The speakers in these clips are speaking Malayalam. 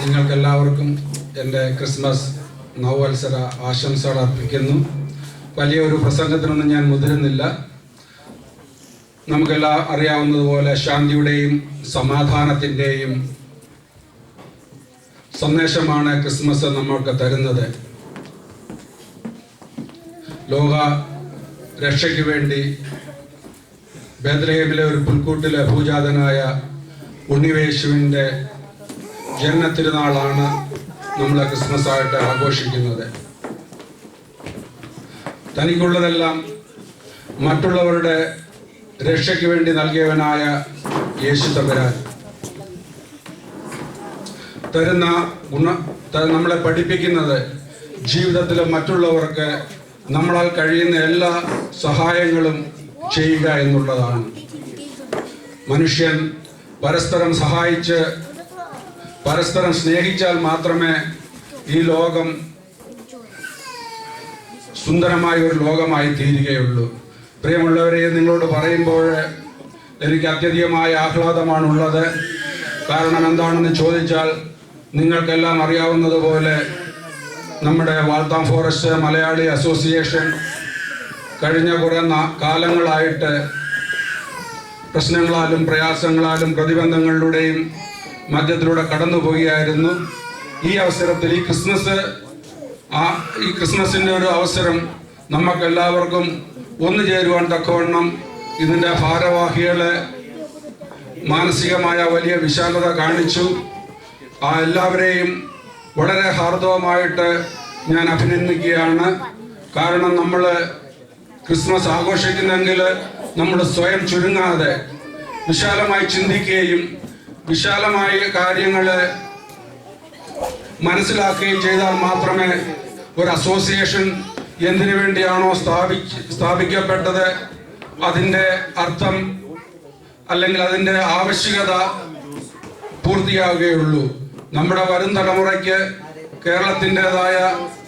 നിങ്ങൾക്കെല്ലാവർക്കും എൻ്റെ ക്രിസ്മസ് നവവത്സര ആശംസകൾ അർപ്പിക്കുന്നു. വലിയൊരു പ്രസംഗത്തിനൊന്നും ഞാൻ മുതിരുന്നില്ല. നമുക്കെല്ലാം അറിയാവുന്നതുപോലെ ശാന്തിയുടെയും സമാധാനത്തിൻ്റെയും സന്ദേശമാണ് ക്രിസ്മസ് നമ്മൾക്ക് തരുന്നത്. ലോക രക്ഷയ്ക്ക് വേണ്ടി ബേത്ലഹേമിലെ ഒരു പുൽക്കൂട്ടിലെ ഭൂജാതനായ ഉണ്ണിയേശുവിൻ്റെ ജന്മത്തിരുനാളാണ് നമ്മൾ ക്രിസ്മസ് ആയിട്ട് ആഘോഷിക്കുന്നത്. തനിക്കുള്ളതെല്ലാം മറ്റുള്ളവരുടെ രക്ഷയ്ക്ക് വേണ്ടി നൽകിയവനായ യേശു തമ്പുരാൻ തരുന്ന നമ്മളെ പഠിപ്പിക്കുന്നത് ജീവിതത്തിൽ മറ്റുള്ളവർക്ക് നമ്മളാൽ കഴിയുന്ന എല്ലാ സഹായങ്ങളും ചെയ്യുക എന്നുള്ളതാണ്. മനുഷ്യൻ പരസ്പരം സഹായിച്ച് പരസ്പരം സ്നേഹിച്ചാൽ മാത്രമേ ഈ ലോകം സുന്ദരമായ ഒരു ലോകമായി തീരുകയുള്ളൂ. പ്രിയമുള്ളവരെ, നിങ്ങളോട് പറയുമ്പോൾ എനിക്ക് അത്യധികമായ ആഹ്ലാദമാണുള്ളത്. കാരണം എന്താണെന്ന് ചോദിച്ചാൽ, നിങ്ങൾക്കെല്ലാം അറിയാവുന്നതുപോലെ നമ്മുടെ വാൾത്താം ഫോറസ്റ്റ് മലയാളി അസോസിയേഷൻ കഴിഞ്ഞ കുറേ കാലങ്ങളായിട്ട് പ്രശ്നങ്ങളാലും പ്രയാസങ്ങളാലും പ്രതിബന്ധങ്ങളിലൂടെയും മധ്യത്തിലൂടെ കടന്നു പോവുകയായിരുന്നു. ഈ അവസരത്തിൽ ഈ ക്രിസ്മസിൻ്റെ ഒരു അവസരം നമുക്കെല്ലാവർക്കും ഒന്നു ചേരുവാൻ തക്കവണ്ണം ഇതിൻ്റെ ഭാരവാഹികളെ മാനസികമായ വലിയ വിശാലത കാണിച്ചു. ആ എല്ലാവരെയും വളരെ ഹാർദവമായിട്ട് ഞാൻ അഭിനന്ദിക്കുകയാണ്. കാരണം നമ്മൾ ക്രിസ്മസ് ആഘോഷിക്കുന്നെങ്കിൽ നമ്മൾ സ്വയം ചുരുങ്ങാതെ വിശാലമായി ചിന്തിക്കുകയും വിശാലമായ കാര്യങ്ങൾ മനസ്സിലാക്കുകയും ചെയ്താൽ മാത്രമേ ഒരു അസോസിയേഷൻ എന്തിനു വേണ്ടിയാണോ സ്ഥാപിക്കപ്പെട്ടത് അതിൻ്റെ അർത്ഥം അല്ലെങ്കിൽ അതിൻ്റെ ആവശ്യകത പൂർത്തിയാവുകയുള്ളൂ. നമ്മുടെ വരും തലമുറയ്ക്ക് കേരളത്തിൻ്റെതായ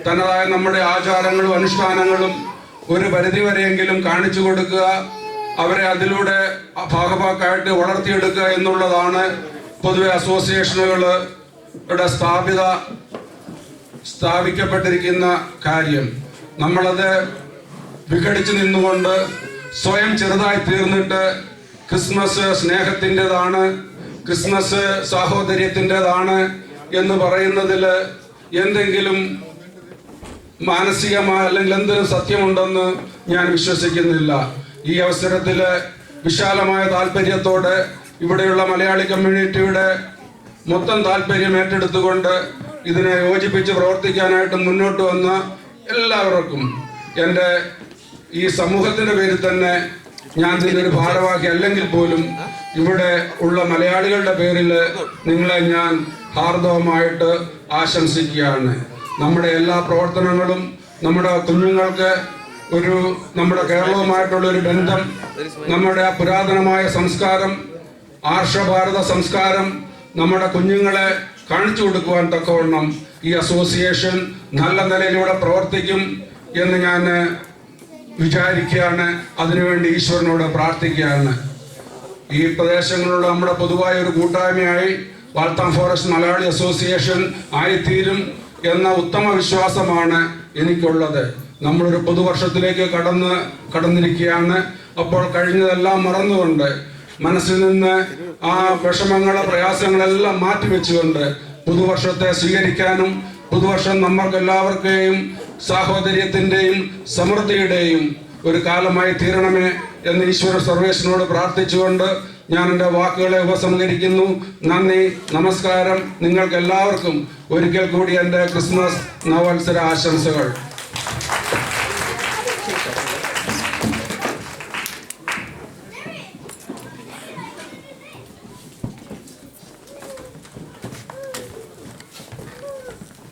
തനതായ നമ്മുടെ ആചാരങ്ങളും അനുഷ്ഠാനങ്ങളും ഒരു പരിധിവരെയെങ്കിലും കാണിച്ചു കൊടുക്കുക, അവരെ അതിലൂടെ ഭാഗഭാക്കായിട്ട് വളർത്തിയെടുക്കുക എന്നുള്ളതാണ് പൊതുവെ അസോസിയേഷനുകളുടെ സ്ഥാപിക്കപ്പെട്ടിരിക്കുന്ന കാര്യം. നമ്മളത് വിഘടിച്ചു നിന്നുകൊണ്ട് സ്വയം ചെറുതായി തീർന്നിട്ട് ക്രിസ്മസ് സ്നേഹത്തിൻ്റെതാണ്, ക്രിസ്മസ് സാഹോദര്യത്തിൻ്റെതാണ് എന്ന് പറയുന്നതിൽ എന്തെങ്കിലും മാനസികമായ അല്ലെങ്കിൽ എന്തെങ്കിലും സത്യമുണ്ടെന്ന് ഞാൻ വിശ്വസിക്കുന്നില്ല. ഈ അവസരത്തിൽ വിശാലമായ താല്പര്യത്തോടെ ഇവിടെയുള്ള മലയാളി കമ്മ്യൂണിറ്റിയുടെ മൊത്തം താല്പര്യം ഏറ്റെടുത്തുകൊണ്ട് ഇതിനെ യോജിപ്പിച്ച് പ്രവർത്തിക്കാനായിട്ട് മുന്നോട്ട് വന്ന എല്ലാവർക്കും എൻ്റെ ഈ സമൂഹത്തിൻ്റെ പേരിൽ തന്നെ ഞാൻ ഇതിൻ്റെ ഒരു ഭാരവാഹി അല്ലെങ്കിൽ പോലും ഇവിടെ ഉള്ള മലയാളികളുടെ പേരിൽ നിങ്ങളെ ഞാൻ ഹാർദവമായിട്ട് ആശംസിക്കുകയാണ്. നമ്മുടെ എല്ലാ പ്രവർത്തനങ്ങളും നമ്മുടെ കുഞ്ഞുങ്ങൾക്ക് നമ്മുടെ കേരളവുമായിട്ടുള്ളൊരു ബന്ധം, നമ്മുടെ ആ പുരാതനമായ സംസ്കാരം, ആർഷഭാരത സംസ്കാരം നമ്മുടെ കുഞ്ഞുങ്ങളെ കാണിച്ചു കൊടുക്കുവാൻ തക്കവണ്ണം ഈ അസോസിയേഷൻ നല്ല നിലയിലൂടെ പ്രവർത്തിക്കും എന്ന് ഞാൻ വിചാരിക്കുകയാണ്. അതിനുവേണ്ടി ഈശ്വരനോട് പ്രാർത്ഥിക്കുകയാണ്. ഈ പ്രദേശങ്ങളിലുള്ള നമ്മുടെ പൊതുവായ ഒരു കൂട്ടായ്മയായി വാൾത്താം ഫോറസ്റ്റ് മലയാളി അസോസിയേഷൻ ആയിത്തീരും എന്ന ഉത്തമ വിശ്വാസമാണ് എനിക്കുള്ളത്. നമ്മളൊരു പുതുവർഷത്തിലേക്ക് കടന്നിരിക്കുകയാണ്. അപ്പോൾ കഴിഞ്ഞതെല്ലാം മറന്നുകൊണ്ട് മനസ്സിൽ നിന്ന് ആ വിഷമങ്ങളെ പ്രയാസങ്ങളെല്ലാം മാറ്റിവെച്ചുകൊണ്ട് പുതുവർഷത്തെ സ്വീകരിക്കാനും പുതുവർഷം നമുക്കെല്ലാവർക്കെയും സാഹോദര്യത്തിൻ്റെയും സമൃദ്ധിയുടെയും ഒരു കാലമായി തീരണമേ എന്ന് ഈശ്വര സർവേശ്വരനോട് പ്രാർത്ഥിച്ചുകൊണ്ട് ഞാൻ എൻ്റെ വാക്കുകളെ ഉപസംഹരിക്കുന്നു. നന്ദി, നമസ്കാരം. നിങ്ങൾക്ക് എല്ലാവർക്കും ഒരിക്കൽ കൂടി എൻ്റെ ക്രിസ്മസ് നവവത്സര ആശംസകൾ.